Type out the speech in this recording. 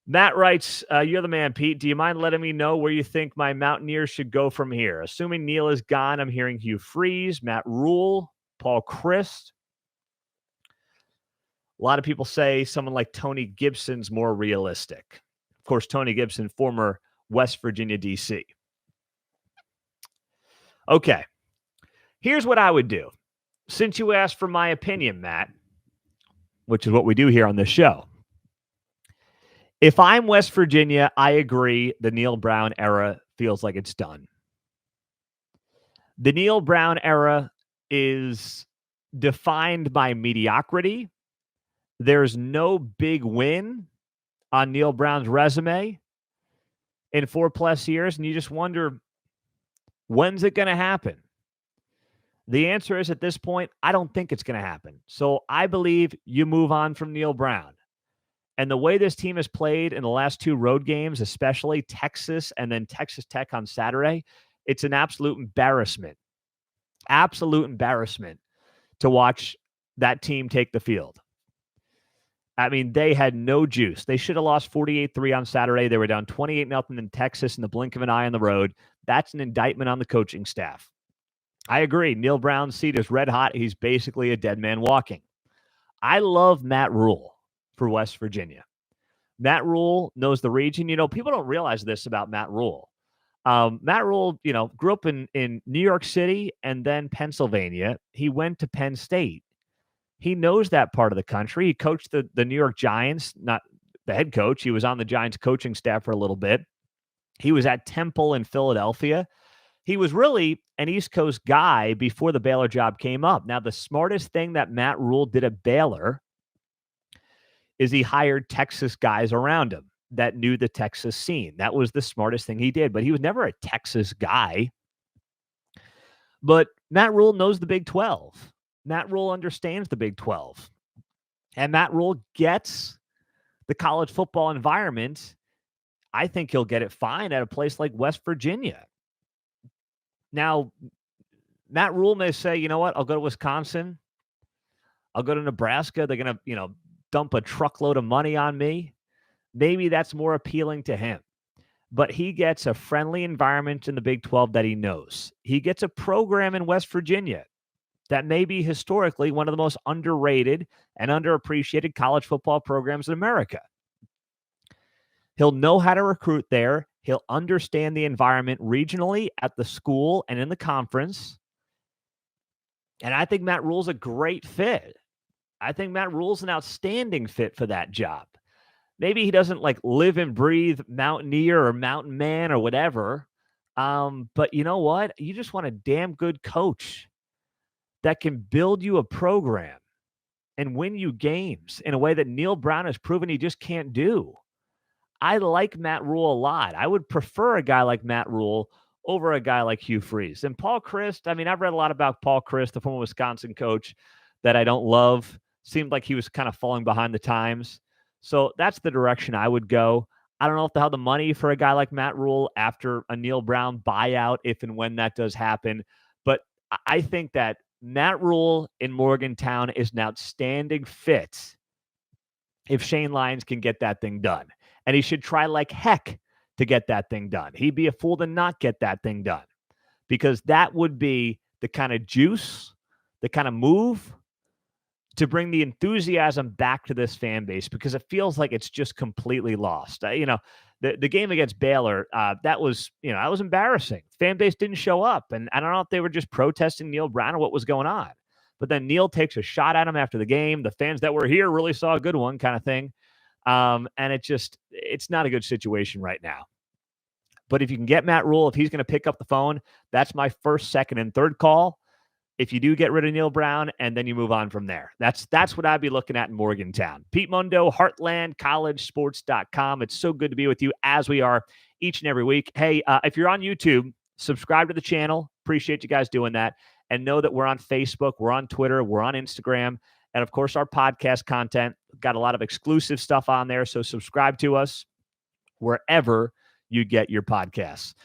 Matt writes, you're the man, Pete. Do you mind letting me know where you think my Mountaineers should go from here? Assuming Neal is gone, I'm hearing Hugh Freeze, Matt Rhule, Paul Chryst. A lot of people say someone like Tony Gibson's more realistic. Of course, Tony Gibson, former West Virginia DC. Okay, here's what I would do. Since you asked for my opinion, Matt, which is what we do here on this show, if I'm West Virginia, I agree the Neal Brown era feels like it's done. The Neal Brown era is defined by mediocrity. There's no big win on Neal Brown's resume in 4+ years, and you just wonder, when's it going to happen? The answer is, at this point, I don't think it's going to happen. So I believe you move on from Neal Brown. And the way this team has played in the last 2 road games, especially Texas and then Texas Tech on Saturday, it's an absolute embarrassment. Absolute embarrassment to watch that team take the field. I mean, they had no juice. They should have lost 48-3 on Saturday. They were down 28-0 in Texas in the blink of an eye on the road. That's an indictment on the coaching staff. I agree. Neal Brown's seat is red hot. He's basically a dead man walking. I love Matt Rhule for West Virginia. Matt Rhule knows the region. You know, people don't realize this about Matt Rhule. Matt Rhule, you know, grew up in New York City and then Pennsylvania. He went to Penn State. He knows that part of the country. He coached the New York Giants, not the head coach. He was on the Giants coaching staff for a little bit. He was at Temple in Philadelphia. He was really an East Coast guy before the Baylor job came up. Now, the smartest thing that Matt Rhule did at Baylor is he hired Texas guys around him that knew the Texas scene. That was the smartest thing he did, but he was never a Texas guy. But Matt Rhule knows the Big 12. Matt Rhule understands the Big 12. And Matt Rhule gets the college football environment. I think he'll get it fine at a place like West Virginia. Now, Matt Rhule may say, you know what, I'll go to Wisconsin. I'll go to Nebraska. They're going to, dump a truckload of money on me. Maybe that's more appealing to him. But he gets a friendly environment in the Big 12 that he knows. He gets a program in West Virginia that may be historically one of the most underrated and underappreciated college football programs in America. He'll know how to recruit there. He'll understand the environment regionally at the school and in the conference. And I think Matt Rhule's a great fit. I think Matt Rhule's an outstanding fit for that job. Maybe he doesn't live and breathe Mountaineer or Mountain Man or whatever. But you know what? You just want a damn good coach that can build you a program and win you games in a way that Neal Brown has proven he just can't do. I like Matt Rhule a lot. I would prefer a guy like Matt Rhule over a guy like Hugh Freeze. And Paul Chryst, I mean, I've read a lot about Paul Chryst, the former Wisconsin coach that I don't love. Seemed like he was kind of falling behind the times. So that's the direction I would go. I don't know if they'll have the money for a guy like Matt Rhule after a Neal Brown buyout, if and when that does happen. But I think that Matt Rhule in Morgantown is an outstanding fit if Shane Lyons can get that thing done. And he should try like heck to get that thing done. He'd be a fool to not get that thing done, because that would be the kind of juice, the kind of move to bring the enthusiasm back to this fan base, because it feels like it's just completely lost. The game against Baylor, that was embarrassing. Fan base didn't show up, and I don't know if they were just protesting Neal Brown or what was going on. But then Neal takes a shot at him after the game. The fans that were here really saw a good one, kind of thing. And it's not a good situation right now. But if you can get Matt Rhule, if he's going to pick up the phone, that's my first, second, and third call. If you do get rid of Neal Brown, and then you move on from there. That's what I'd be looking at in Morgantown. Pete Mundo, HeartlandCollegeSports.com. It's so good to be with you, as we are each and every week. Hey, if you're on YouTube, subscribe to the channel. Appreciate you guys doing that. And know that we're on Facebook, we're on Twitter, we're on Instagram, and of course our podcast content. Got a lot of exclusive stuff on there, so subscribe to us wherever you get your podcasts.